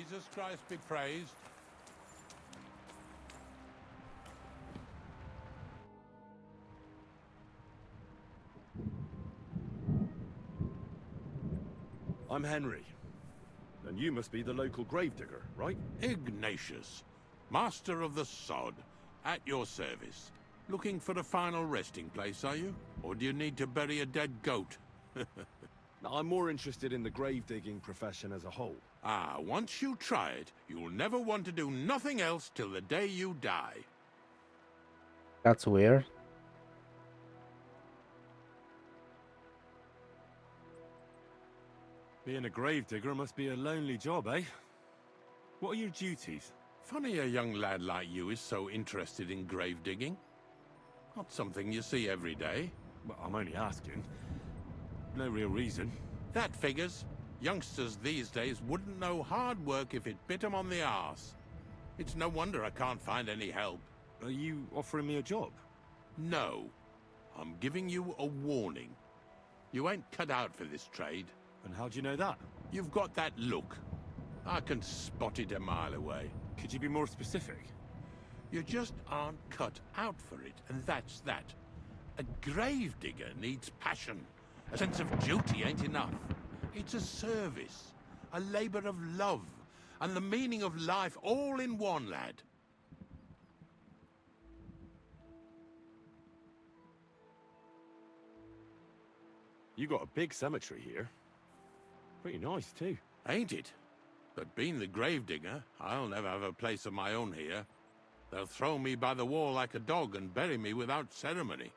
Jesus Christ be praised. I'm Henry. And you must be the local gravedigger, right? Ignatius, master of the sod, at your service. Looking for a final resting place, are you? Or do you need to bury a dead goat? Now, I'm more interested in the grave-digging profession as a whole. Ah, once you try it, you'll never want to do nothing else till the day you die. That's weird. Being a gravedigger must be a lonely job, eh? What are your duties? Funny a young lad like you is so interested in grave digging. Not something you see every day. Well, I'm only asking. No real reason. That figures. Youngsters these days wouldn't know hard work if it bit 'em on the arse. It's no wonder I can't find any help. Are you offering me a job? No. I'm giving you a warning. You ain't cut out for this trade. And how do you know that? You've got that look. I can spot it a mile away. Could you be more specific? You just aren't cut out for it, and that's that. A gravedigger needs passion. A sense of duty ain't enough. It's a service, a labor of love, and the meaning of life all in one, lad. You got a big cemetery here. Pretty nice, too. Ain't it? But being the gravedigger, I'll never have a place of my own here. They'll throw me by the wall like a dog and bury me without ceremony.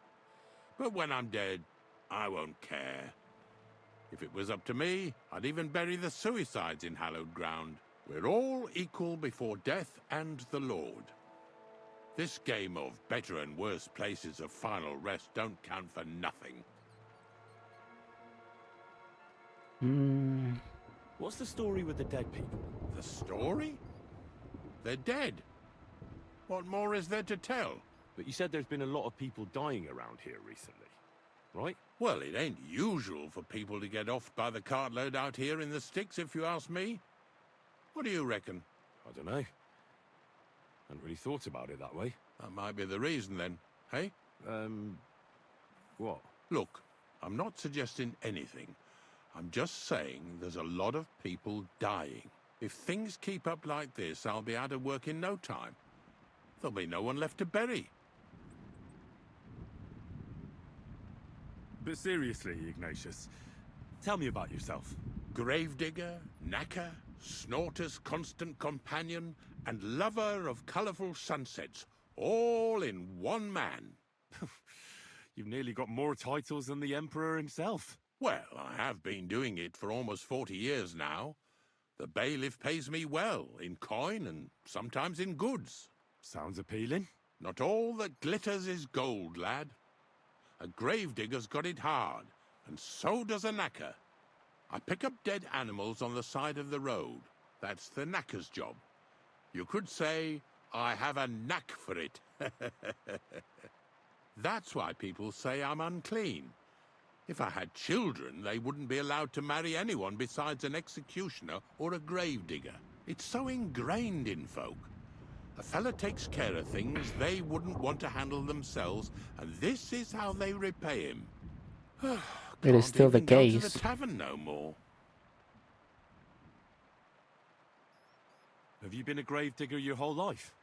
But when I'm dead, I won't care. If it was up to me, I'd even bury the suicides in hallowed ground. We're all equal before death and the Lord. This game of better and worse places of final rest don't count for nothing. What's the story with the dead people? The story? They're dead. What more is there to tell? But you said there's been a lot of people dying around here recently, right? Well, it ain't usual for people to get off by the cartload out here in the sticks, if you ask me. What do you reckon? I don't know. Hadn't really thought about it that way. That might be the reason, then, hey? What? Look, I'm not suggesting anything. I'm just saying there's a lot of people dying. If things keep up like this, I'll be out of work in no time. There'll be no one left to bury. But seriously, Ignatius, tell me about yourself. Gravedigger, knacker, snorter's constant companion, and lover of colourful sunsets, all in one man. You've nearly got more titles than the Emperor himself. Well, I have been doing it for almost 40 years now. The bailiff pays me well, in coin and sometimes in goods. Sounds appealing. Not all that glitters is gold, lad. A gravedigger's got it hard, and so does a knacker. I pick up dead animals on the side of the road. That's the knacker's job. You could say, I have a knack for it. That's why people say I'm unclean. If I had children, they wouldn't be allowed to marry anyone besides an executioner or a gravedigger. It's so ingrained in folk. A fella takes care of things they wouldn't want to handle themselves, and this is how they repay him. It is still the Can't even go case. to the tavern no more. Have you been a gravedigger your whole life?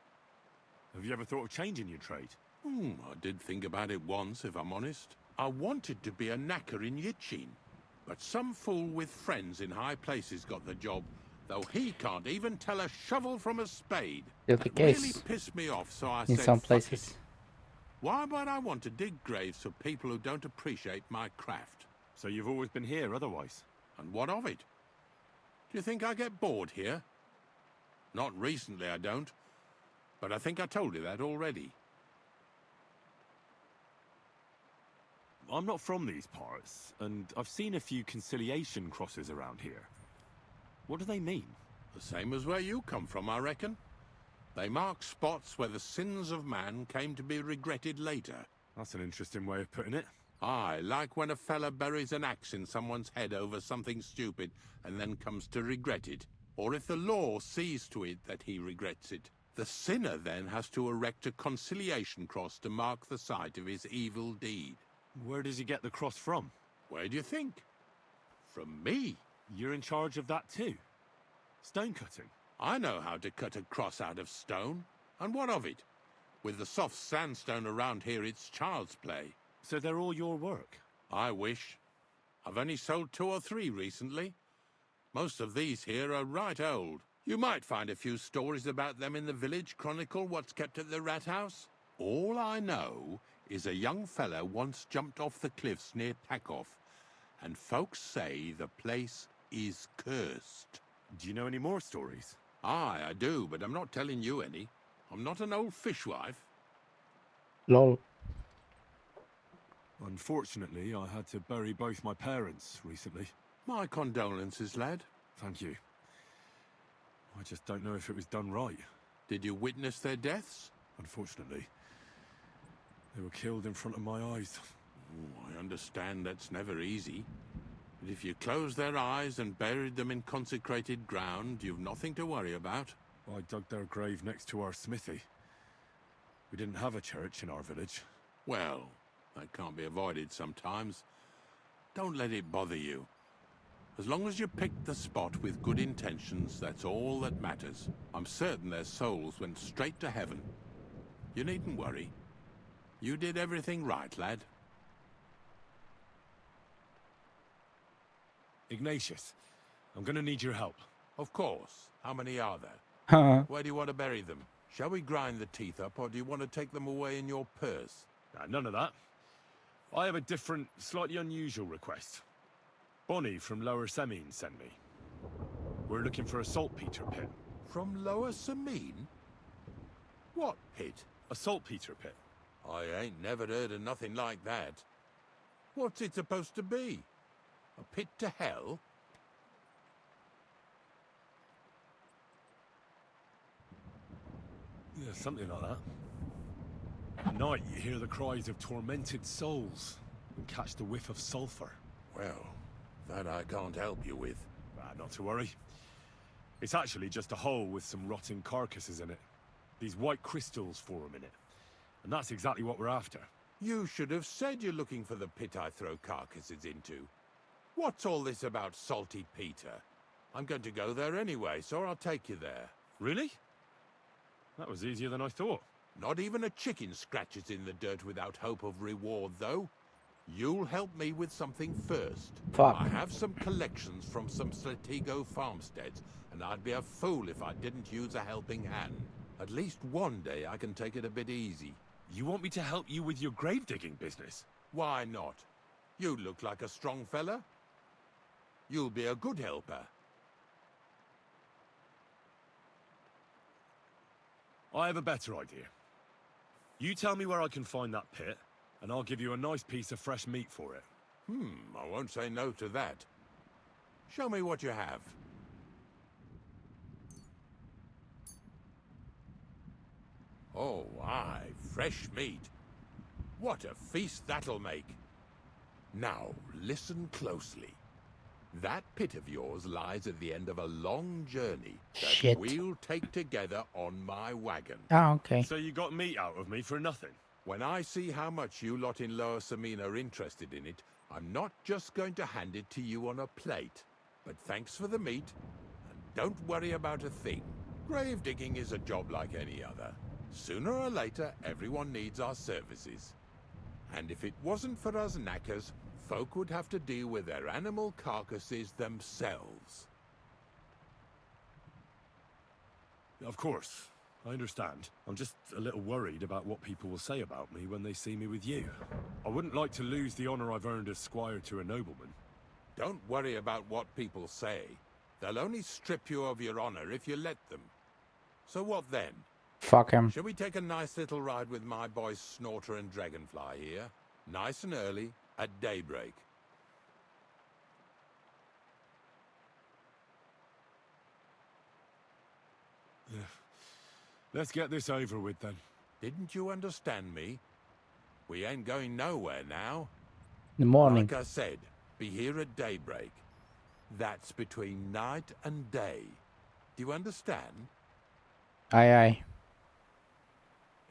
Have you ever thought of changing your trade? I did think about it once, if I'm honest. I wanted to be a knacker in Yitchin, but some fool with friends in high places got the job, though he can't even tell a shovel from a spade. Still the It case. really pissed me off, so I In said, some "Fuck places. it. Why would I want to dig graves for people who don't appreciate my craft? So you've always been here otherwise? And what of it? Do you think I get bored here? Not recently, I don't. But I think I told you that already. I'm not from these parts, and I've seen a few conciliation crosses around here. What do they mean? The same as where you come from, I reckon. They mark spots where the sins of man came to be regretted later. That's an interesting way of putting it. Aye, like when a fella buries an axe in someone's head over something stupid and then comes to regret it. or if the law sees to it that he regrets it. The sinner then has to erect a conciliation cross to mark the site of his evil deed. Where does he get the cross from? Where do you think? From me. You're in charge of that too? Stone cutting? I know how to cut a cross out of stone. And what of it? With the soft sandstone around here, it's child's play. So they're all your work? I wish. I've only sold 2 or 3 recently. Most of these here are right old. You might find a few stories about them in the village chronicle what's kept at the rat house. All I know is a young fella once jumped off the cliffs near Takoff, and folks say the place is cursed. Do you know any more stories? Aye, I do, but I'm not telling you any. I'm not an old fishwife. Lol. Unfortunately, I had to bury both my parents recently. My condolences, lad. Thank you. I just don't know if it was done right. Did you witness their deaths? Unfortunately. They were killed in front of my eyes. Oh, I understand that's never easy. But if you closed their eyes and buried them in consecrated ground, you've nothing to worry about. I dug their grave next to our smithy. We didn't have a church in our village. Well, that can't be avoided sometimes. Don't let it bother you. As long as you picked the spot with good intentions, that's all that matters. I'm certain their souls went straight to heaven. You needn't worry. You did everything right, lad. Ignatius, I'm gonna need your help. Of course. How many are there? Huh. Where do you want to bury them? Shall we grind the teeth up, or do you want to take them away in your purse? None of that. I have a different, slightly unusual request. Bonnie from Lower Semine sent me. We're looking for a saltpeter pit. From Lower Semine? What pit? A saltpeter pit. I ain't never heard of nothing like that. What's it supposed to be? A pit to hell? Yeah, something like that. At night, you hear the cries of tormented souls and catch the whiff of sulfur. Well, that I can't help you with. Not to worry. It's actually just a hole with some rotting carcasses in it. These white crystals form in it. And that's exactly what we're after. You should have said you're looking for the pit I throw carcasses into. What's all this about Salty Peter? I'm going to go there anyway, so I'll take you there. Really? That was easier than I thought. Not even a chicken scratches in the dirt without hope of reward, though. You'll help me with something first. Fuck. I have some collections from some Stratego farmsteads, and I'd be a fool if I didn't use a helping hand. At least one day I can take it a bit easy. You want me to help you with your grave digging business? Why not? You look like a strong fella. You'll be a good helper. I have a better idea. You tell me where I can find that pit, and I'll give you a nice piece of fresh meat for it. I won't say no to that. Show me what you have. Oh, aye, fresh meat. What a feast that'll make. Now, listen closely. That pit of yours lies at the end of a long journey that Shit. we'll take together on my wagon. Ah, okay. So you got meat out of me for nothing? When I see how much you lot in Lower Semine are interested in it, I'm not just going to hand it to you on a plate. But thanks for the meat, and don't worry about a thing. Grave digging is a job like any other. Sooner or later, everyone needs our services. And if it wasn't for us knackers, folk would have to deal with their animal carcasses themselves. Of course. I understand. I'm just a little worried about what people will say about me when they see me with you. I wouldn't like to lose the honor I've earned as squire to a nobleman. Don't worry about what people say. They'll only strip you of your honor if you let them. So what then? Fuck him. Shall we take a nice little ride with my boys Snorter and Dragonfly here? Nice and early, at daybreak. Let's get this over with then. Didn't you understand me? We ain't going nowhere now. In the morning. Like I said, be here at daybreak. That's between night and day. Do you understand? Aye, aye.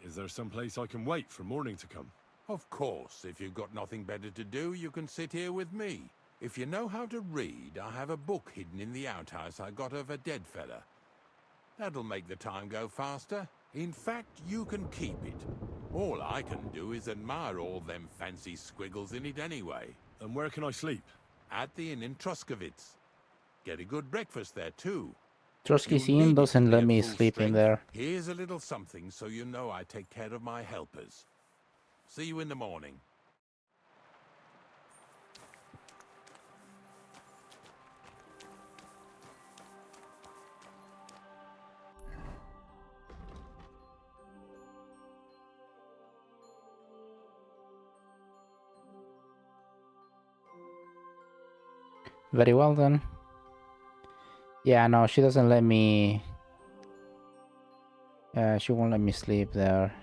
Is there some place I can wait for morning to come? Of course, if you've got nothing better to do, you can sit here with me. If you know how to read, I have a book hidden in the outhouse I got of a dead fella. That'll make the time go faster. In fact, you can keep it. All I can do is admire all them fancy squiggles in it anyway. And where can I sleep? At the inn in Truskowitz. Get a good breakfast there, too. Trotsky's You'll Inn need it to doesn't be let at me full sleep in strength. there. Here's a little something so you know I take care of my helpers. See you in the morning. Very well then. Yeah, no, she doesn't let me... she won't let me sleep there.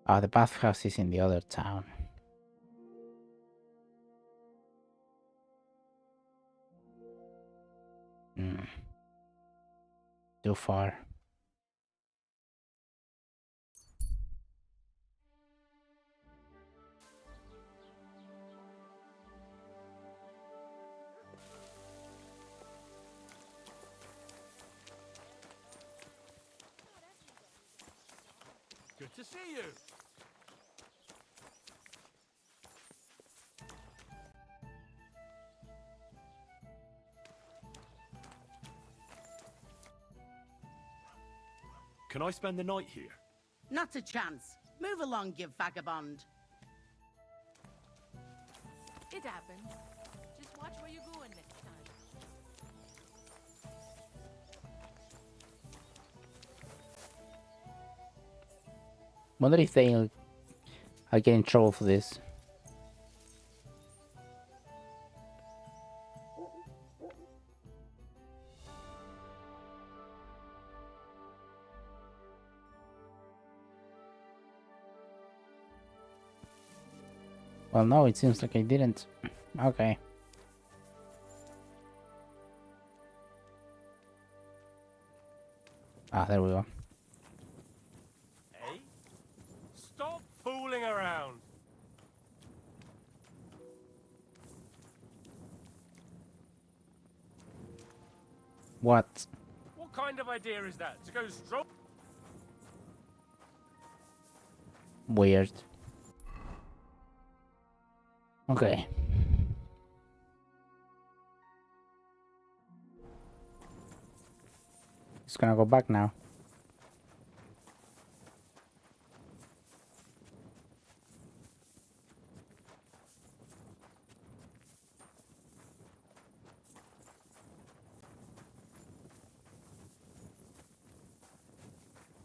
Ah, the bathhouse is in the other town. Too far. Good to see you. Can I spend the night here? Not a chance. Move along, you vagabond. It happens. Just watch where you're going next time. Wonder if they'll get in trouble for this. Well, no, it seems like I didn't. Okay. Ah, there we go. Hey? Stop fooling around! What? What kind of idea is that? To go straight? Weird. Okay. It's gonna go back now.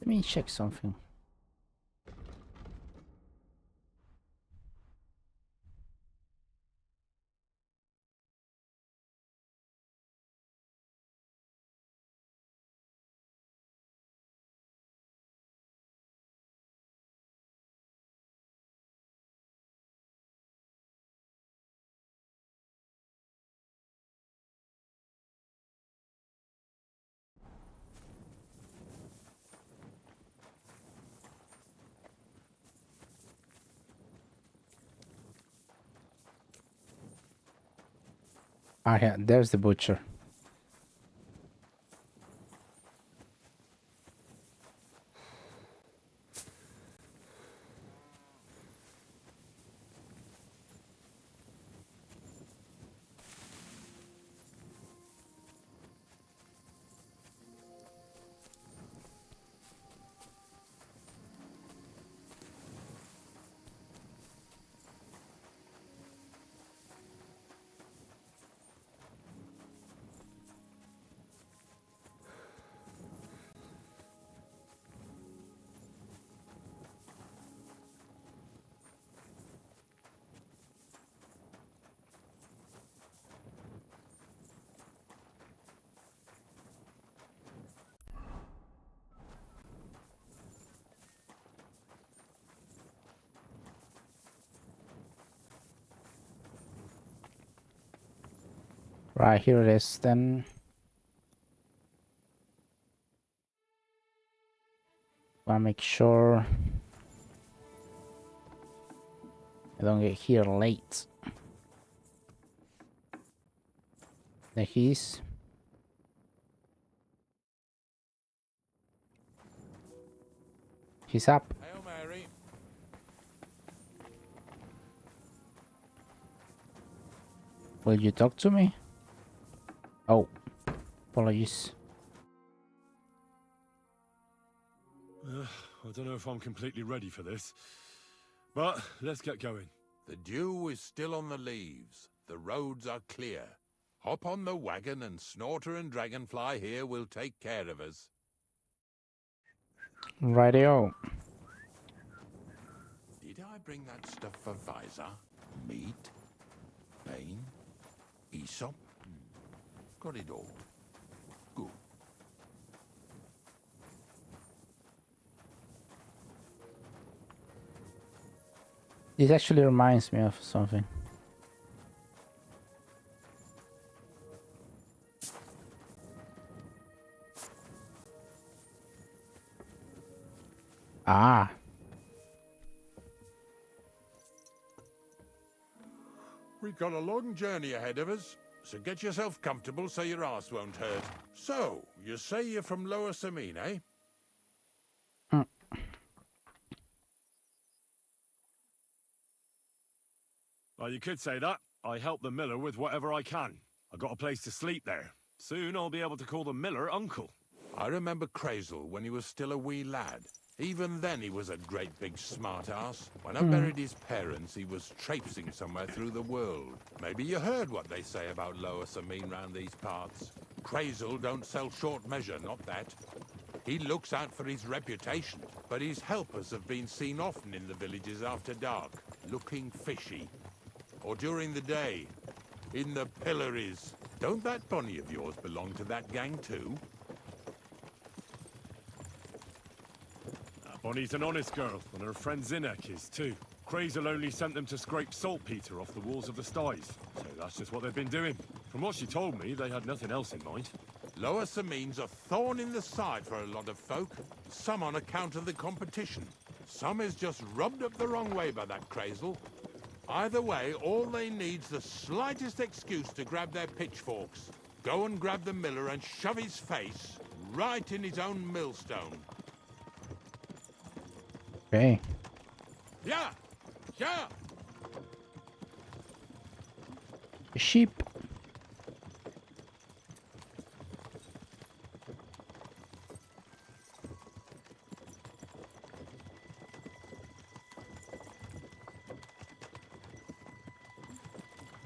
Let me check something. Ah, yeah, there's the butcher. Right, here it is then. Wanna make sure I don't get here late. There he is. He's up. Hail Mary. Will you talk to me? Oh, apologies. I don't know if I'm completely ready for this, but let's get going. The dew is still on the leaves. The roads are clear. Hop on the wagon and Snorter and Dragonfly here will take care of us. Rightio. Did I bring that stuff for Visor? Meat? Bane? Aesop? Got it all. Good. This actually reminds me of something. Ah. We've got a long journey ahead of us, so get yourself comfortable so your arse won't hurt. So, you say you're from Lower Samine, eh? Well, you could say that. I help the miller with whatever I can. I got a place to sleep there. Soon I'll be able to call the miller uncle. I remember Crazel when he was still a wee lad. Even then he was a great big smart-ass. When I buried his parents, he was traipsing somewhere through the world. Maybe you heard what they say about Lower Samine round these parts. Crazel don't sell short measure, not that. He looks out for his reputation, but his helpers have been seen often in the villages after dark, looking fishy. Or during the day, in the pillories. Don't that Bonnie of yours belong to that gang too? Bonnie's an honest girl, and her friend Zinnek is too. Crazel only sent them to scrape saltpeter off the walls of the sties, so that's just what they've been doing. From what she told me, they had nothing else in mind. Lower Samine's a thorn in the side for a lot of folk. Some on account of the competition. Some is just rubbed up the wrong way by that Crazel. Either way, all they need's the slightest excuse to grab their pitchforks. Go and grab the miller and shove his face right in his own millstone. Okay. Yeah! Yeah! Sheep.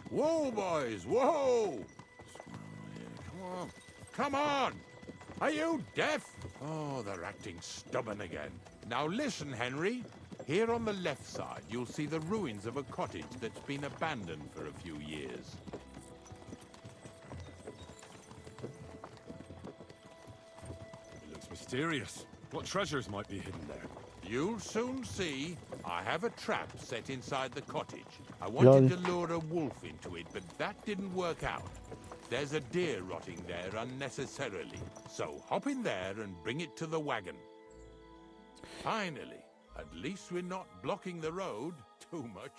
Whoa, boys, whoa! Come on, come on! Are you deaf? Oh, they're acting stubborn again. Now listen, Henry. Here on the left side, you'll see the ruins of a cottage that's been abandoned for a few years. It looks mysterious. What treasures might be hidden there? You'll soon see. I have a trap set inside the cottage. I wanted Lol. to lure a wolf into it, but that didn't work out. There's a deer rotting there unnecessarily. So hop in there and bring it to the wagon. Finally, at least we're not blocking the road too much.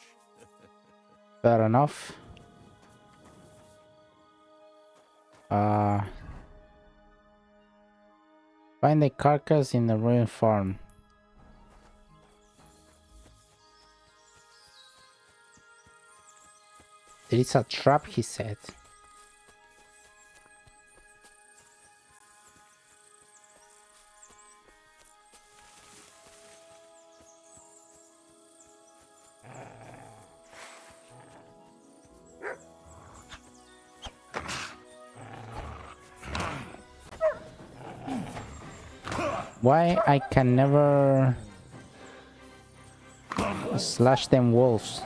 Fair enough. Find the carcass in the ruined farm. There is a trap, he said. Why I can never slash them wolves?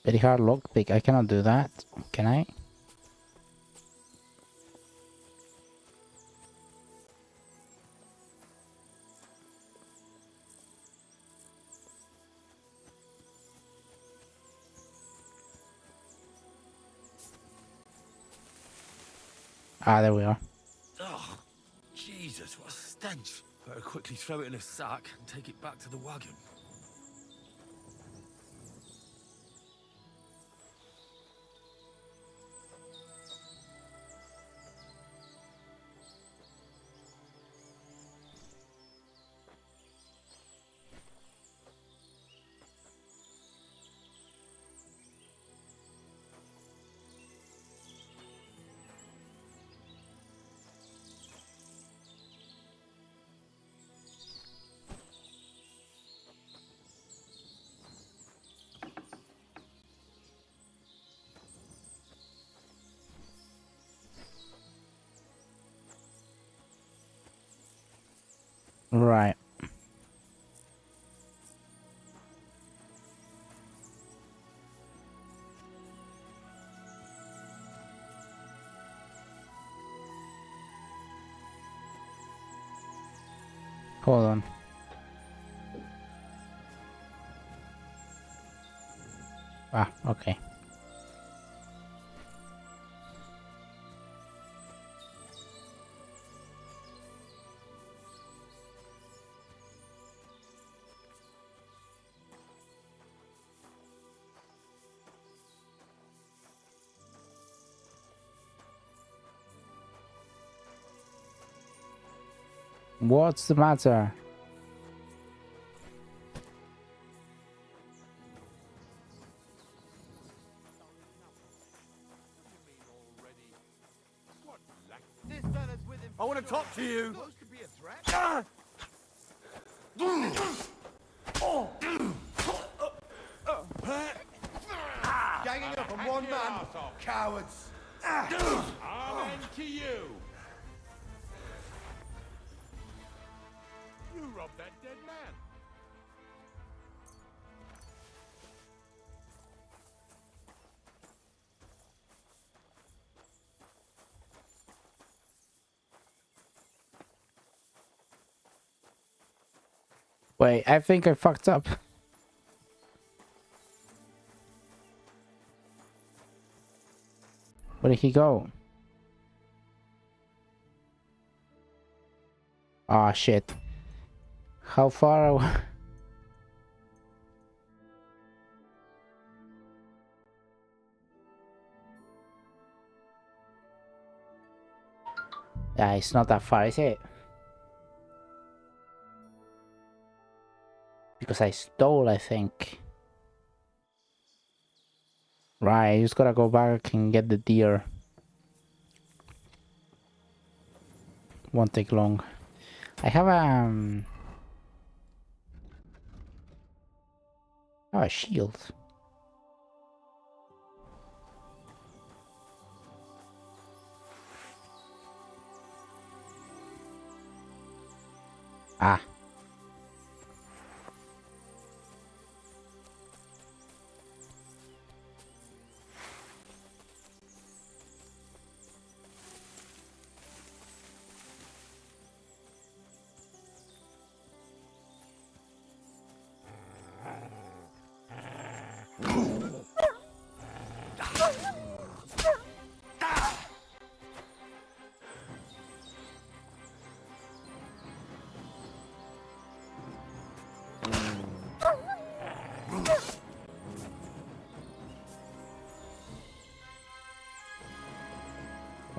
Very hard lockpick. I cannot do that. Can I? Ah, there we are. Oh, Jesus, what a stench. Better quickly throw it in a sack and take it back to the wagon. Right. Hold on. Ah, okay. What's the matter? I want to talk to you. Ganging up on one man, cowards. Amen to you. You robbed that dead man. Wait, I think I fucked up. Where did he go? Ah, shit. How far away? Yeah, it's not that far, is it? Because I stole, I think. Right, I just gotta go back and get the deer. Won't take long. I have a shield. Ah.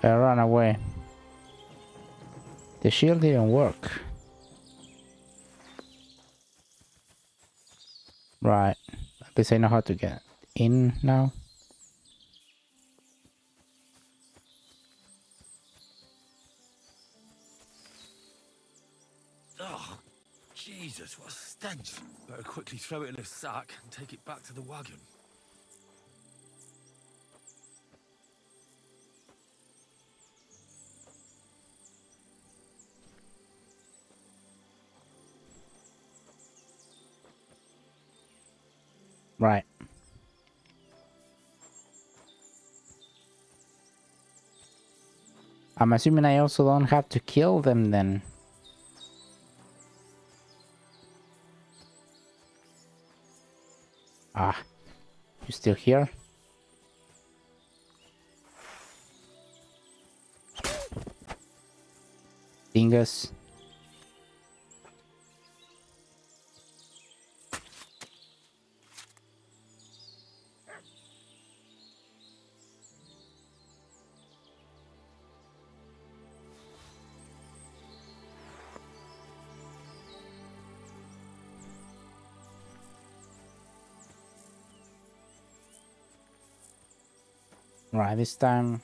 I ran away. The shield didn't work. Right. At least I know how to get in now. Oh, Jesus, what a stench. Better quickly throw it in a sack and take it back to the wagon. Right. I'm assuming I also don't have to kill them then. Ah, you still here? Dingus. Right, this time...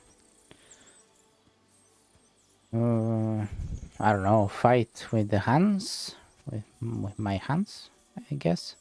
I don't know, fight with the hands? With my hands, I guess?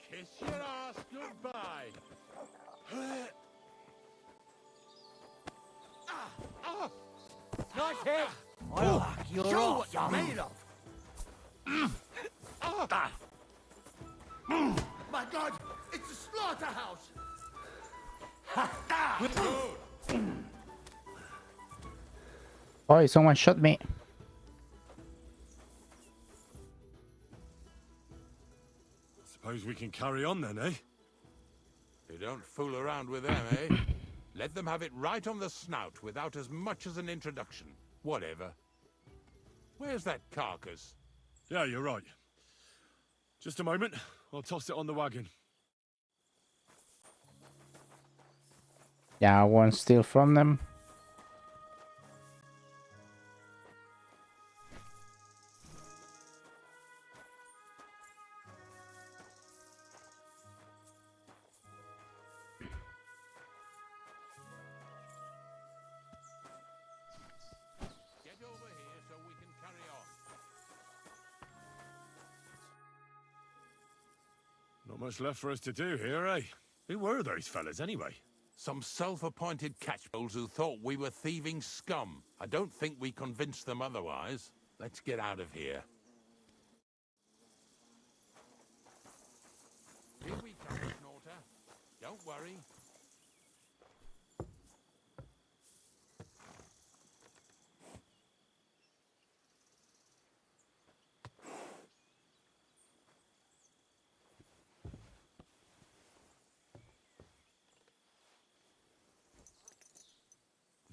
Kiss your ass goodbye. Nice hit. I like your Show ass, what you're dummy. made of. My God, it's a slaughterhouse. Oh, someone shot me. Suppose we can carry on then, eh? You don't fool around with them, eh? Let them have it right on the snout without as much as an introduction. Whatever. Where's that carcass? Yeah, you're right. Just a moment. I'll toss it on the wagon. Yeah, I won't steal from them. Get over here so we can carry on. Not much left for us to do here, eh? Who were those fellas, anyway? Some self-appointed catchballs who thought we were thieving scum. I don't think we convinced them otherwise. Let's get out of here. Here we come, Snorter. Don't worry.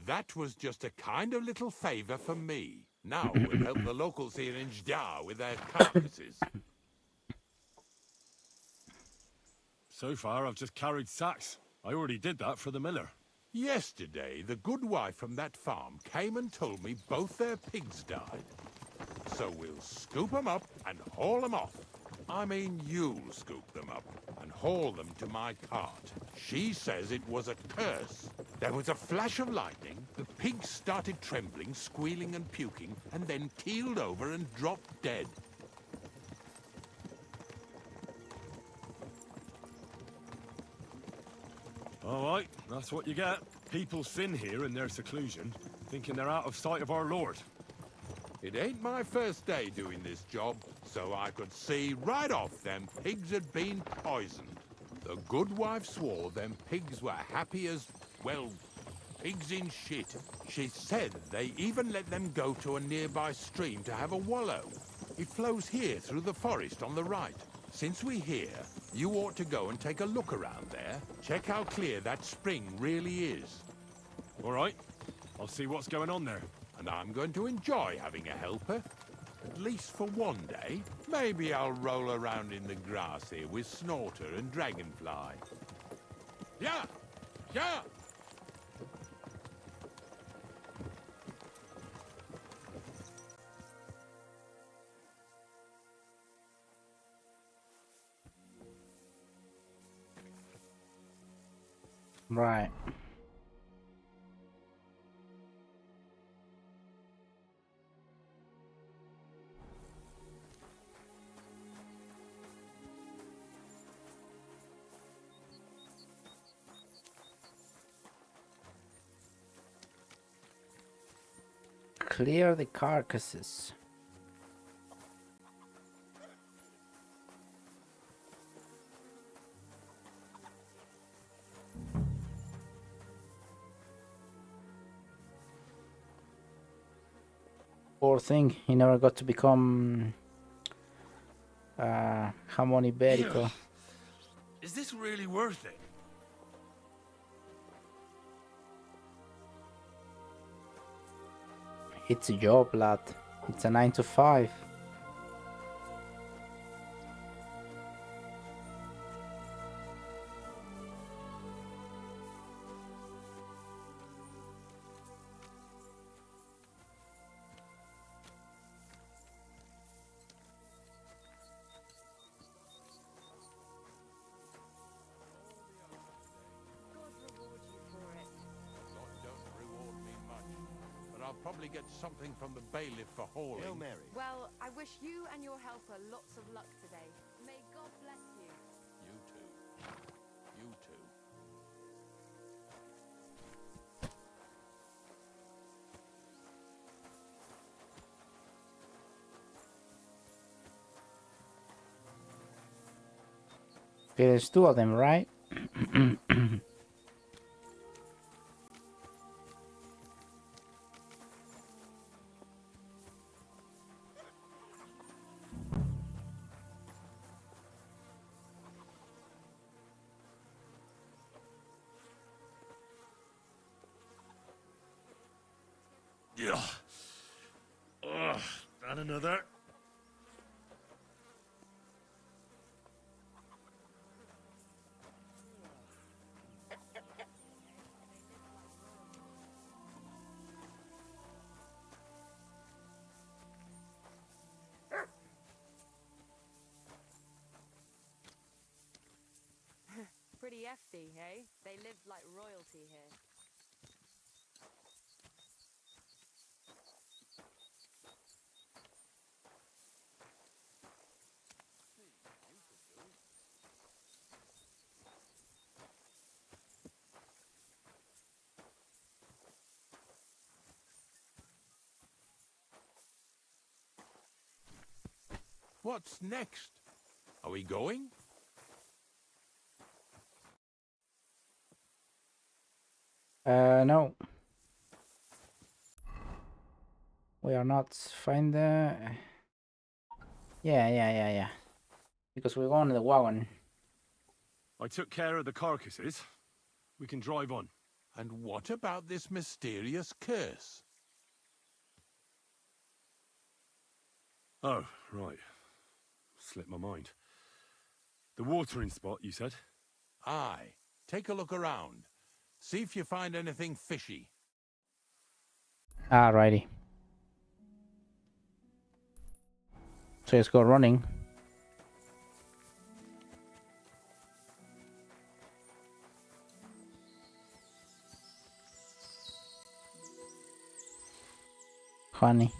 That was just a kind of little favor for me. Now we'll help the locals here in Jda with their carcasses. So far, I've just carried sacks. I already did that for the miller. Yesterday, the good wife from that farm came and told me both their pigs died. So we'll scoop them up and haul them off. I mean, you'll scoop them up and haul them to my cart. She says it was a curse. There was a flash of lightning, the pigs started trembling, squealing and puking, and then keeled over and dropped dead. All right, that's what you get. People sin here in their seclusion, thinking they're out of sight of our Lord. It ain't my first day doing this job, so I could see right off them pigs had been poisoned. The good wife swore them pigs were happy as, well, pigs in shit. She said they even let them go to a nearby stream to have a wallow. It flows here through the forest on the right. Since we're here, you ought to go and take a look around there. Check how clear that spring really is. All right, I'll see what's going on there. And I'm going to enjoy having a helper. At least for one day. Maybe I'll roll around in the grass here with Snorter and Dragonfly. Yeah! Yeah! Right. clear the carcasses. Poor thing, he never got to become jamón ibérico. Is this really worth it? It's a job, lad. It's a 9 to 5. Lord, don't reward me much, but I'll probably get something from the bailiff for hauling. Hail Mary. Well, I wish you and your helper lots of luck today. May God bless you. You too. You too. Okay, there's two of them, right? Yeah. Ugh, and another. Pretty hefty, hey? They live like royalty here. What's next? Are we going? No. We are not. Find the... Yeah. Because we're going to the wagon. I took care of the carcasses. We can drive on. And what about this mysterious curse? Oh, right. Slipped my mind. The watering spot, you said? Aye. Take a look around. See if you find anything fishy. Alrighty. So let's go running. Honey.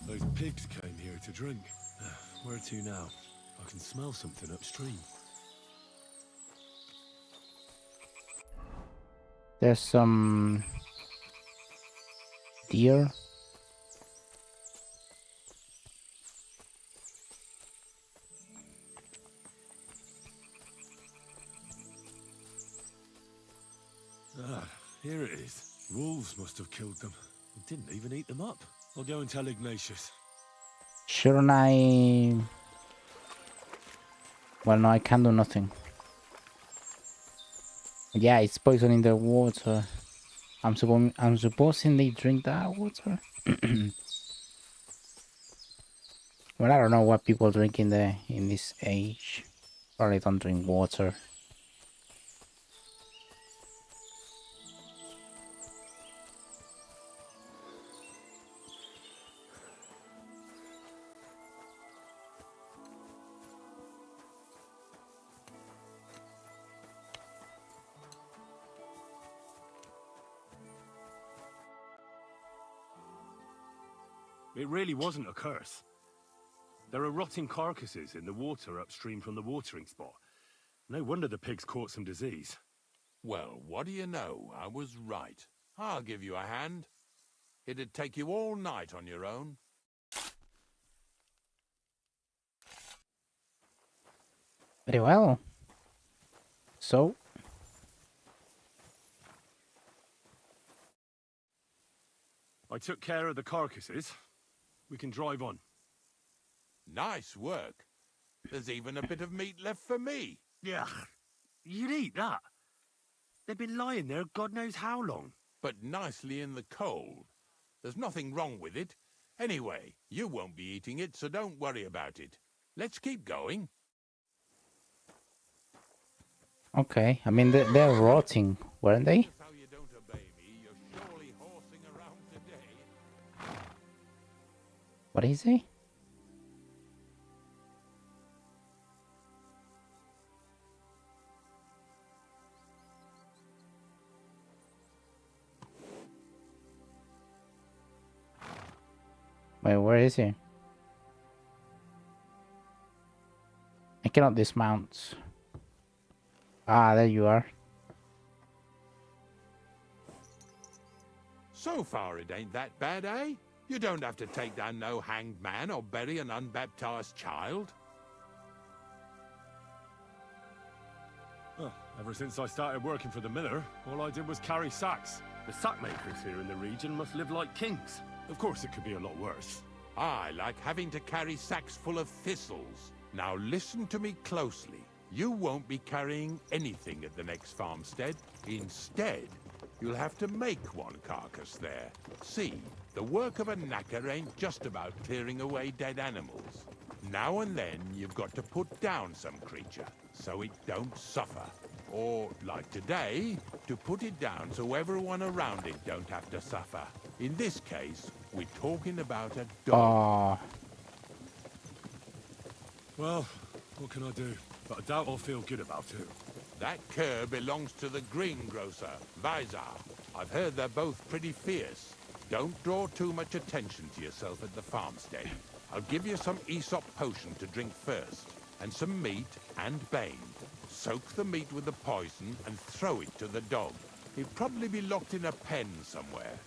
Those pigs came here to drink. Where to now? I can smell something upstream. There's some deer. Ah, here it is. Wolves must have killed them. Didn't even eat them up. I'll go and tell Ignatius. Shouldn't I... Well, no, I can't do nothing. Yeah, it's poison in the water. I'm supposing they drink that water. Well, I don't know what people drink in this age. Probably don't drink water. It really wasn't a curse. There are rotting carcasses in the water upstream from the watering spot. No wonder the pigs caught some disease. Well, what do you know? I was right. I'll give you a hand. It'd take you all night on your own. Very well. So, I took care of the carcasses. We can drive on. Nice work. There's even a bit of meat left for me. Yeah, you'd eat that. They've been lying there God knows how long. But nicely in the cold. There's nothing wrong with it. Anyway, you won't be eating it, so don't worry about it. Let's keep going. okay. I mean, they're rotting, weren't they? Notice how you don't obey me. You're surely horsing around today. What is he? Wait, where is he? I cannot dismount. Ah, there you are. So far, it ain't that bad, eh? You don't have to take down no hanged man or bury an unbaptized child. Well, ever since I started working for the miller, all I did was carry sacks. The sack makers here in the region must live like kings. Of course, it could be a lot worse. I like having to carry sacks full of thistles. Now listen to me closely. You won't be carrying anything at the next farmstead. Instead, you'll have to make one carcass there. See, the work of a knacker ain't just about clearing away dead animals. Now and then, you've got to put down some creature, so it don't suffer. Or, like today, to put it down so everyone around it don't have to suffer. In this case, we're talking about a dog. Oh, Well, what can I do? But I doubt I'll feel good about it. That cur belongs to the greengrocer, Vizar. I've heard they're both pretty fierce. Don't draw too much attention to yourself at the farmstead. I'll give you some Aesop potion to drink first, and some meat and bane. Soak the meat with the poison and throw it to the dog. He'll probably be locked in a pen somewhere.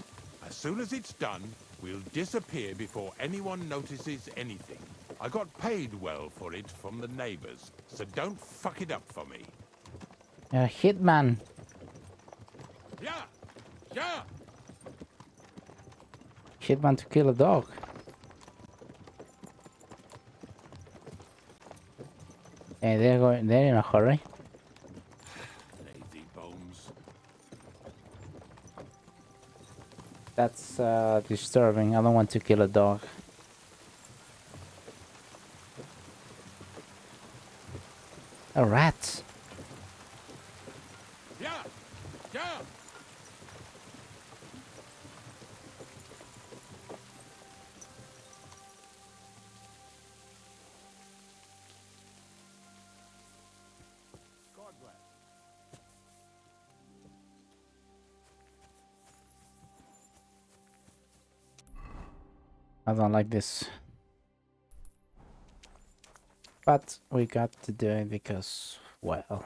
As soon as it's done, we'll disappear before anyone notices anything. I got paid well for it from the neighbors, so don't fuck it up for me. a hitman. Yeah! Yeah! Hitman to kill a dog. Hey, they're in a hurry. Lazy bones. That's disturbing. I don't want to kill a dog. A rat. Yeah! Yeah! I don't like this. But we got to do it because, well,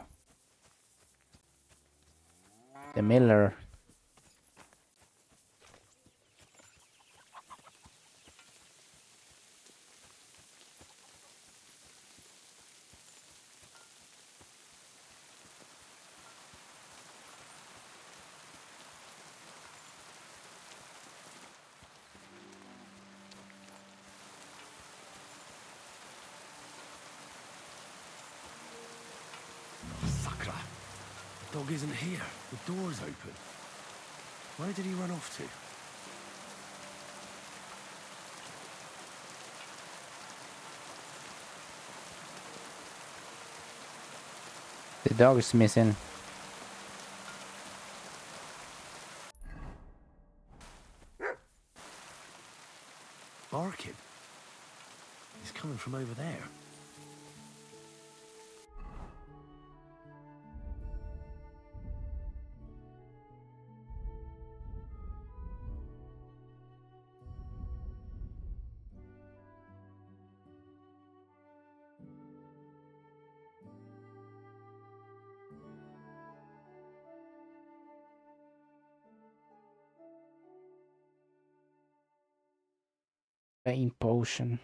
the miller. Sucker. Dog isn't here. The door's open. Where did he run off to? The dog is missing. Barking. He's coming from over there. Pain potion.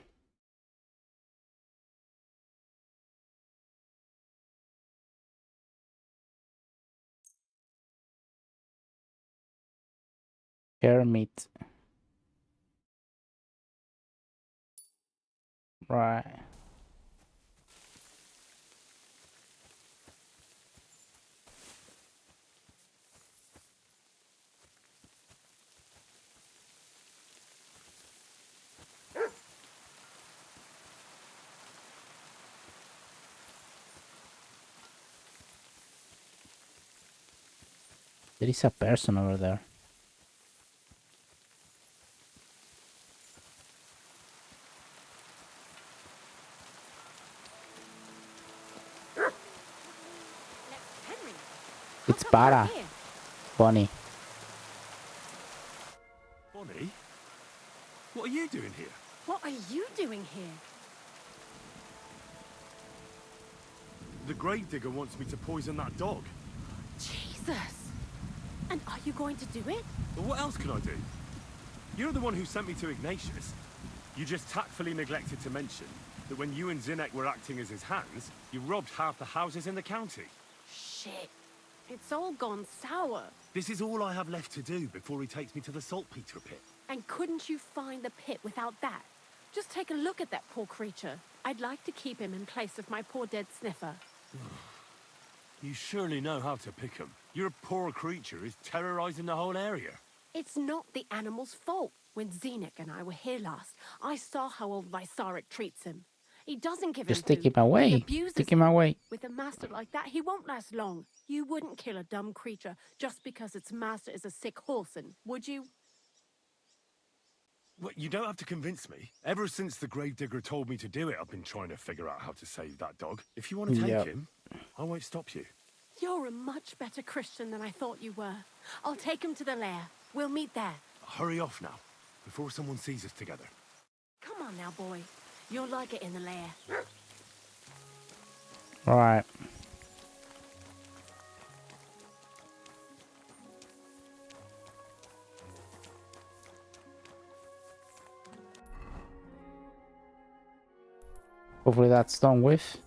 Hermit. Right. There is a person over there. Henry, It's how come you're Para. here? Bonnie. Bonnie? What are you doing here? What are you doing here? The gravedigger wants me to poison that dog. Jesus! And are you going to do it? But what else can I do? You're the one who sent me to Ignatius. You just tactfully neglected to mention that when you and Zinnek were acting as his hands, you robbed half the houses in the county. Shit. It's all gone sour. This is all I have left to do before he takes me to the saltpeter pit. And couldn't you find the pit without that? Just take a look at that poor creature. I'd like to keep him in place of my poor dead sniffer. You surely know how to pick him. Your poor creature is terrorizing the whole area. It's not the animal's fault. When Zinnek and I were here last, I saw how old Vysarik treats him. He doesn't give Just him take him food. He away. abuses Take him away. With a master like that, he won't last long. You wouldn't kill a dumb creature just because its master is a sick horseman, would you? Well, you don't have to convince me. Ever since the gravedigger told me to do it, I've been trying to figure out how to save that dog. If you want to take Yep. him, I won't stop you. You're a much better Christian than I thought you were. I'll take him to the lair. We'll meet there. Hurry off now, before someone sees us together. Come on now, boy. You'll like it in the lair. Right. Hopefully that's done with.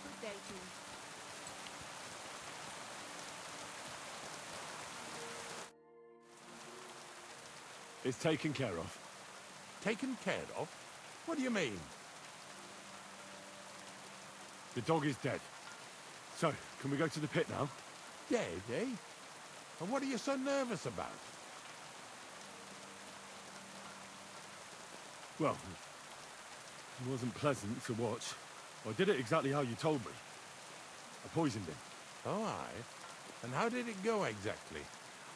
Good day to you. It's taken care of. Taken care of? What do you mean? The dog is dead. So, can we go to the pit now? Dead, eh? And what are you so nervous about? Well, it wasn't pleasant to watch. I did it exactly how you told me. I poisoned him. Oh, aye. And how did it go exactly?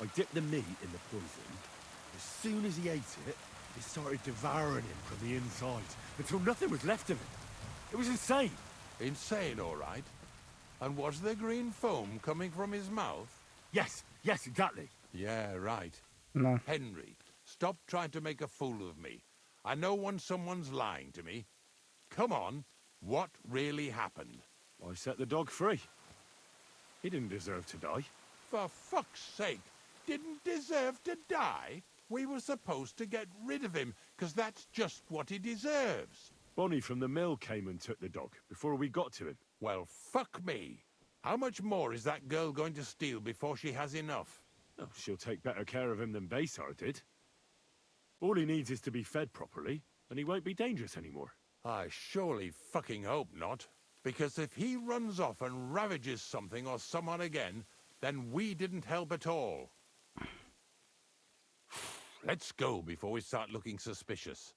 I dipped the meat in the poison. As soon as he ate it, it started devouring him from the inside, until nothing was left of him. It was insane. Insane, all right. And was there green foam coming from his mouth? Yes, exactly. Yeah, right. No. Henry, stop trying to make a fool of me. I know when someone's lying to me. Come on, what really happened? I set the dog free. He didn't deserve to die. For fuck's sake, didn't deserve to die? We were supposed to get rid of him, because that's just what he deserves. Bonnie from the mill came and took the dog before we got to him. Well, fuck me. How much more is that girl going to steal before she has enough? Oh, she'll take better care of him than Baysar did. All he needs is to be fed properly, and he won't be dangerous anymore. I surely fucking hope not. Because if he runs off and ravages something or someone again, then we didn't help at all. Let's go before we start looking suspicious.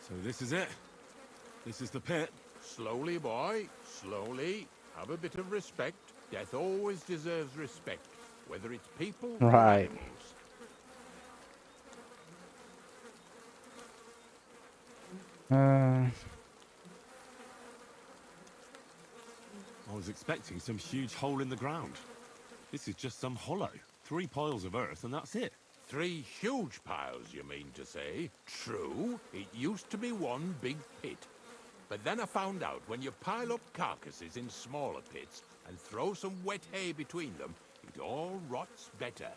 So this is it. This is the pit. Slowly, boy, slowly. Have a bit of respect. Death always deserves respect, whether it's people or Right. animals. I was expecting some huge hole in the ground. This is just some hollow. 3 piles of earth and that's it. 3 huge piles, you mean to say? True, it used to be one big pit. But then I found out when you pile up carcasses in smaller pits and throw some wet hay between them, it all rots better.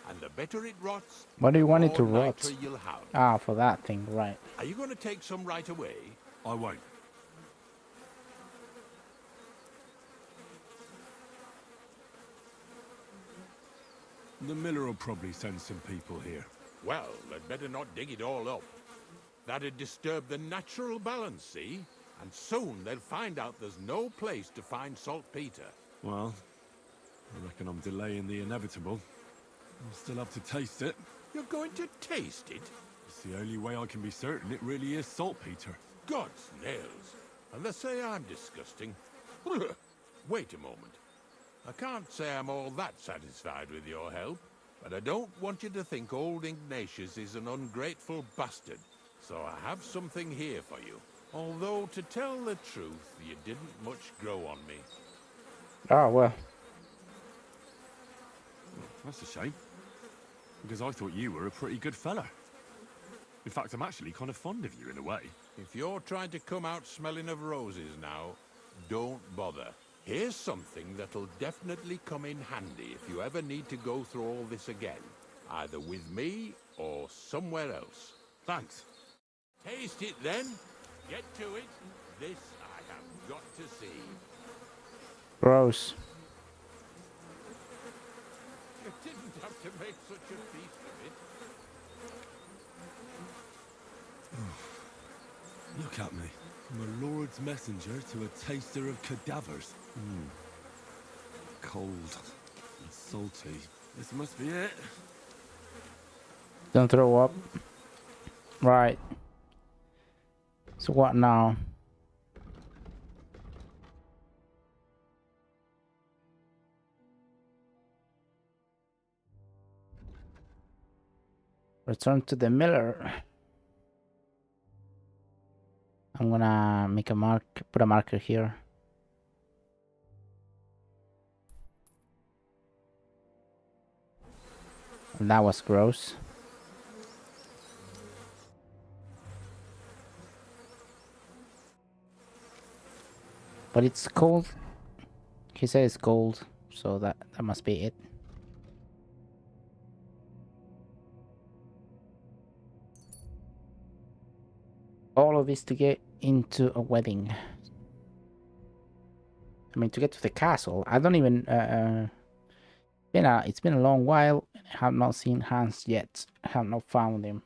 And the better it rots, What do you want it to the more rot? nitre you'll have. Ah, for that thing, right. Are you going to take some right away? I won't. The miller will probably send some people here. Well, they'd better not dig it all up. That'd disturb the natural balance, see? And soon they'll find out there's no place to find saltpeter. Well, I reckon I'm delaying the inevitable. I'll still have to taste it. You're going to taste it? It's the only way I can be certain it really is saltpeter. God's nails. And they say I'm disgusting. Wait a moment. I can't say I'm all that satisfied with your help, but I don't want you to think old Ignatius is an ungrateful bastard, so I have something here for you. Although, to tell the truth, you didn't much grow on me. Oh, well. That's a shame. Because I thought you were a pretty good fella. In fact, I'm actually kind of fond of you in a way. If you're trying to come out smelling of roses now, don't bother. Here's something that'll definitely come in handy if you ever need to go through all this again. Either with me or somewhere else. Thanks. Taste it then. Get to it. This I have got to see. Gross. You didn't have to make such a feast of it. Look at me. I'm a lord's messenger to a taster of cadavers. Cold and salty. This must be it. Don't throw up. Right. So what now? Return to the miller. I'm gonna make a mark, put a marker here. And that was gross. But it's cold. He said it's cold, so that must be it. All of this to get into a wedding. I mean, to get to the castle. I don't even. It's been a long while. I have not seen Hans yet. I have not found him.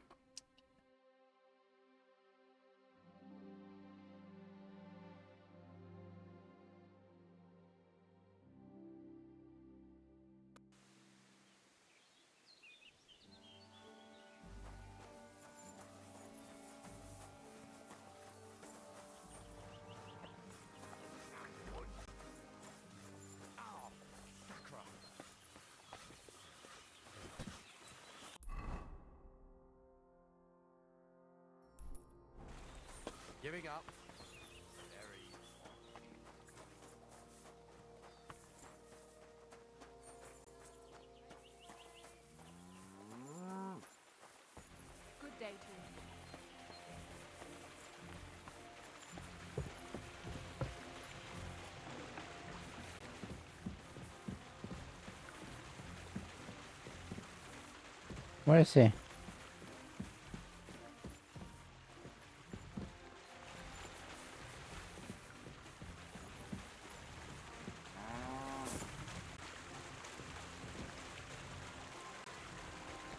Giving up. Good day to you. Where is he?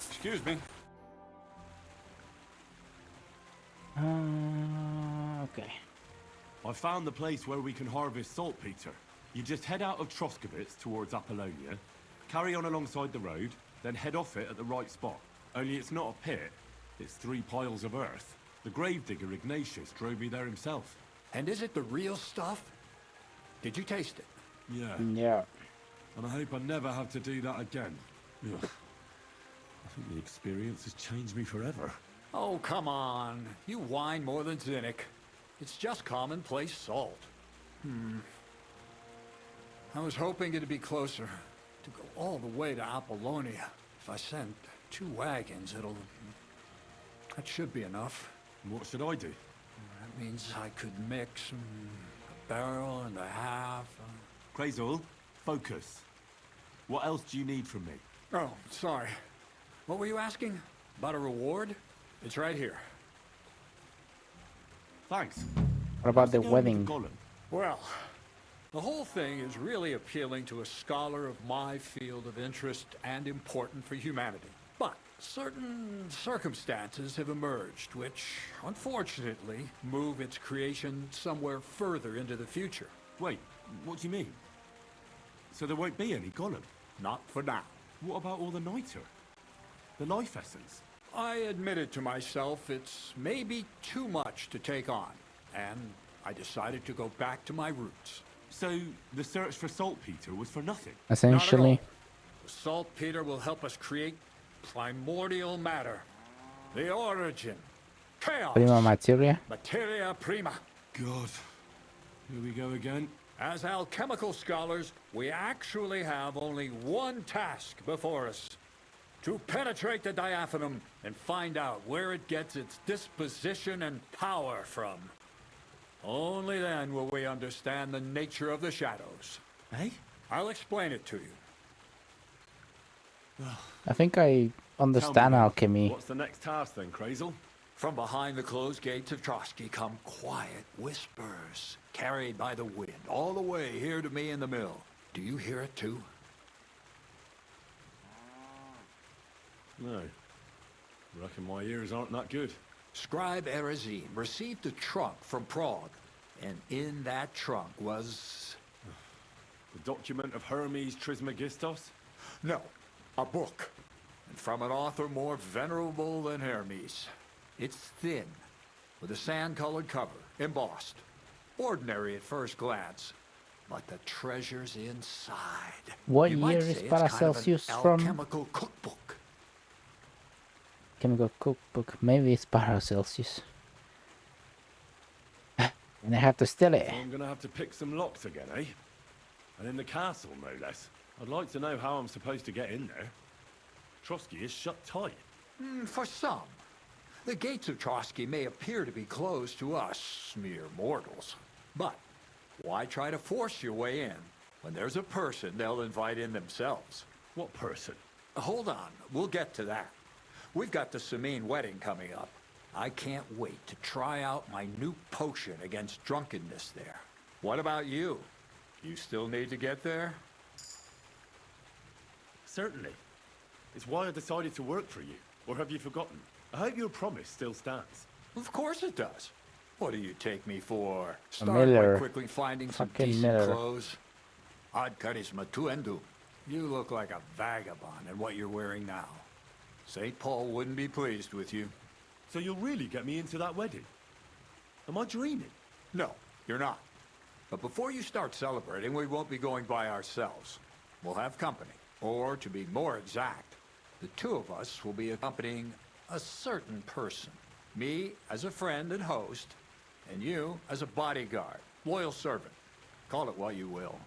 Excuse me. Okay. I found the place where we can harvest saltpeter. You just head out of Troskovitz towards Apollonia, carry on alongside the road, then head off it at the right spot. Only it's not a pit, it's 3 piles of earth. The gravedigger Ignatius drove me there himself. And is it the real stuff? Did you taste it? Yeah, Yeah. and I hope I never have to do that again. Ugh. I think the experience has changed me forever. Oh, come on. You whine more than Zinnik. It's just commonplace salt. I was hoping it'd be closer. To go all the way to Apollonia. If I send 2 wagons, that should be enough. What should I do? That means I could mix a barrel and a half. Crazul, focus. What else do you need from me? Oh, sorry. What were you asking? About a reward? It's right here. Thanks. What about How's the it going with wedding? Golem? Well, the whole thing is really appealing to a scholar of my field of interest and important for humanity. But certain circumstances have emerged which, unfortunately, move its creation somewhere further into the future. Wait, what do you mean? So there won't be any Golem? Not for now. What about all the Niter? The life essence? I admitted to myself it's maybe too much to take on, and I decided to go back to my roots. So the search for saltpeter was for nothing? Essentially. The saltpeter will help us create primordial matter. The origin. Chaos. Prima materia. Materia prima. God. Here we go again. As alchemical scholars, we actually have only one task before us. To penetrate the diaphanum and find out where it gets its disposition and power from. Only then will we understand the nature of the shadows. Eh? I'll explain it to you. I think I understand Tell me, alchemy. What's the next task then, Crazul? From behind the closed gates of Trotsky come quiet whispers, carried by the wind, all the way here to me in the mill. Do you hear it too? No. Reckon my ears aren't that good. Scribe Erezine received a trunk from Prague, and in that trunk was... The document of Hermes Trismegistos? No, a book. And from an author more venerable than Hermes. It's thin, with a sand-colored cover, embossed. Ordinary at first glance, but the treasures inside. What You year might is say it's kind of an Paracelsus from? alchemical cookbook. Chemical cookbook. Maybe it's Paracelsus. And I have to steal it. So I'm gonna have to pick some locks again, eh? And in the castle, no less. I'd like to know how I'm supposed to get in there. Trotsky is shut tight. For some. The gates of Trotsky may appear to be closed to us, mere mortals. But why try to force your way in when there's a person they'll invite in themselves? What person? Hold on, we'll get to that. We've got the Samine wedding coming up. I can't wait to try out my new potion against drunkenness there. What about you? You still need to get there? Certainly. It's why I decided to work for you. Or have you forgotten? I hope your promise still stands. Of course it does. What do you take me for? A Start miller. by quickly finding some Fucking decent miller. clothes. Ad charisma tuendu. You look like a vagabond in what you're wearing now. St. Paul wouldn't be pleased with you. So you'll really get me into that wedding? Am I dreaming? No, you're not. But before you start celebrating, we won't be going by ourselves. We'll have company. Or, to be more exact, the two of us will be accompanying a certain person. Me as a friend and host, and you as a bodyguard, loyal servant. Call it what you will.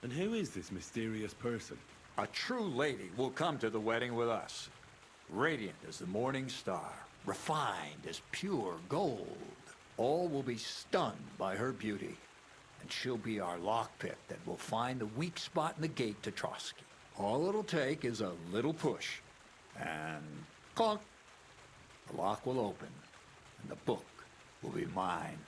And who is this mysterious person? A true lady will come to the wedding with us. Radiant as the morning star, refined as pure gold. All will be stunned by her beauty. And she'll be our lockpick that will find the weak spot in the gate to Trotsky. All it'll take is a little push. And clunk. The lock will open. And the book will be mine.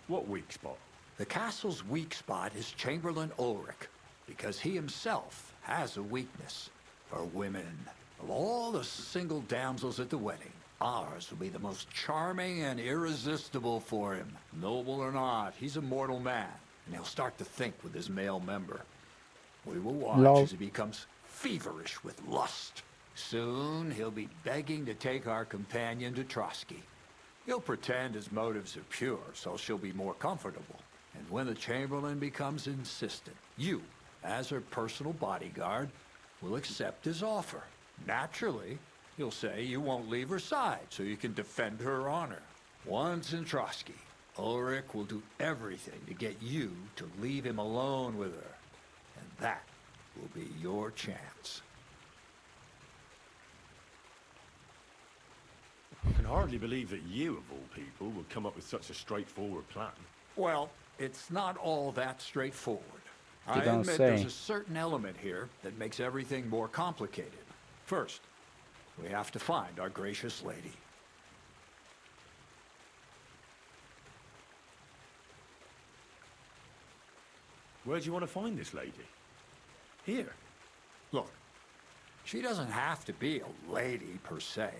What weak spot? The castle's weak spot is Chamberlain Ulrich, because he himself has a weakness for women. Of all the single damsels at the wedding, ours will be the most charming and irresistible for him. Noble or not, he's a mortal man, and he'll start to think with his male member. We will watch Lol. as he becomes feverish with lust. Soon, he'll be begging to take our companion to Trotsky. He'll pretend his motives are pure, so she'll be more comfortable. And when the Chamberlain becomes insistent, you, as her personal bodyguard, will accept his offer. Naturally, you'll say you won't leave her side so you can defend her honor. Once in Trotsky, Ulrich will do everything to get you to leave him alone with her. And that will be your chance. I can hardly believe that you, of all people, would come up with such a straightforward plan. Well, it's not all that straightforward. You I don't admit say. there's a certain element here that makes everything more complicated. First, we have to find our gracious lady. Where do you want to find this lady? Here. Look, she doesn't have to be a lady per se.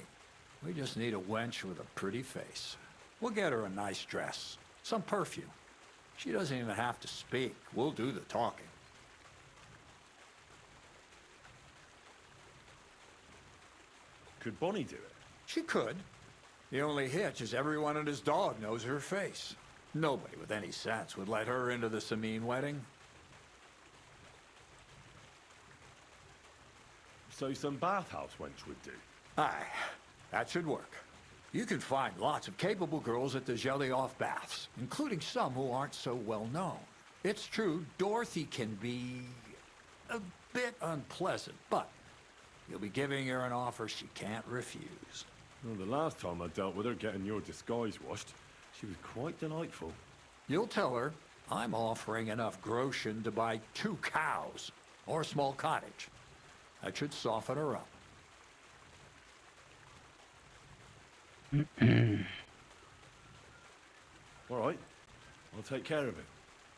We just need a wench with a pretty face. We'll get her a nice dress, some perfume. She doesn't even have to speak. We'll do the talking. Could Bonnie do it? She could. The only hitch is everyone and his dog knows her face. Nobody with any sense would let her into the Sameen wedding. So some bathhouse wench would do. Aye, that should work. You can find lots of capable girls at the Gelioff baths, including some who aren't so well known. It's true, Dorothy can be a bit unpleasant, but you'll be giving her an offer she can't refuse. Well, the last time I dealt with her getting your disguise washed, she was quite delightful. You'll tell her I'm offering enough groschen to buy 2 cows or a small cottage. That should soften her up. All right, I'll take care of it.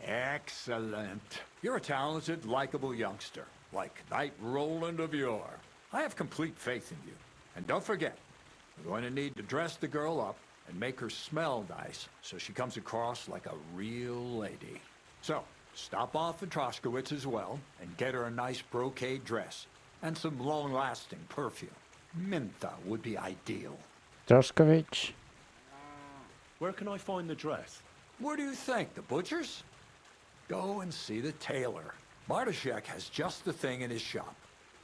Excellent. You're a talented, likable youngster, like Knight Roland of yore. I have complete faith in you. And don't forget, we're going to need to dress the girl up and make her smell nice so she comes across like a real lady. So, stop off at Troskowitz as well and get her a nice brocade dress and some long-lasting perfume. Mintha would be ideal. Droskowicz. Where can I find the dress? Where do you think? The butcher's? Go and see the tailor. Bartoszek has just the thing in his shop.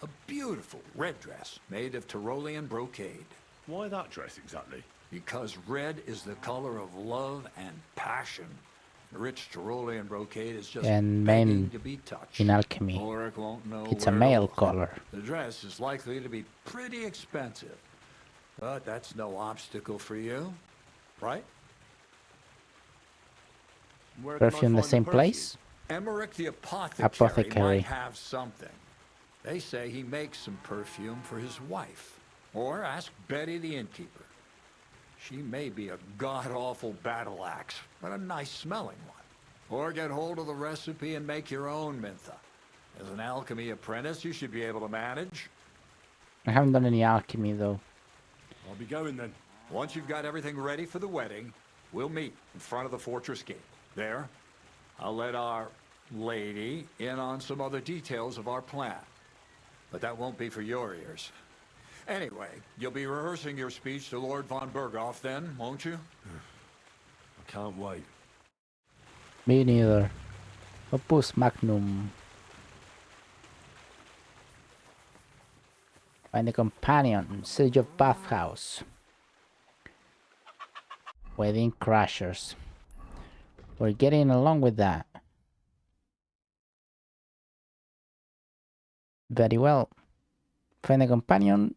A beautiful red dress made of Tyrolean brocade. Why that dress exactly? Because red is the color of love and passion. The rich Tyrolean brocade is just And begging men to be touched. in alchemy, Ulrich won't know it's a where to male look. color. The dress is likely to be pretty expensive. But that's no obstacle for you, right? Where can I Perfume the find same perfume? place? Emmerich the Apothecary. might have something. They say he makes some perfume for his wife. Or ask Betty the innkeeper. She may be a god-awful battle axe, but a nice-smelling one. Or get hold of the recipe and make your own Mintha. As an alchemy apprentice, you should be able to manage. I haven't done any alchemy though. I'll be going then. Once you've got everything ready for the wedding, we'll meet in front of the fortress gate. There, I'll let our lady in on some other details of our plan. But that won't be for your ears. Anyway, you'll be rehearsing your speech to Lord von Berghoff then, won't you? I can't wait. Me neither. Opus Magnum. Find the companion. Siege of Bathhouse. Wedding Crashers. We're getting along with that. Very well. Find a companion.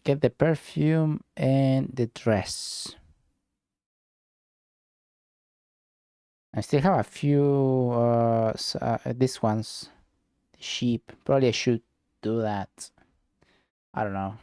Get the perfume and the dress. I still have a few these ones. The sheep. Probably I should do that. I don't know.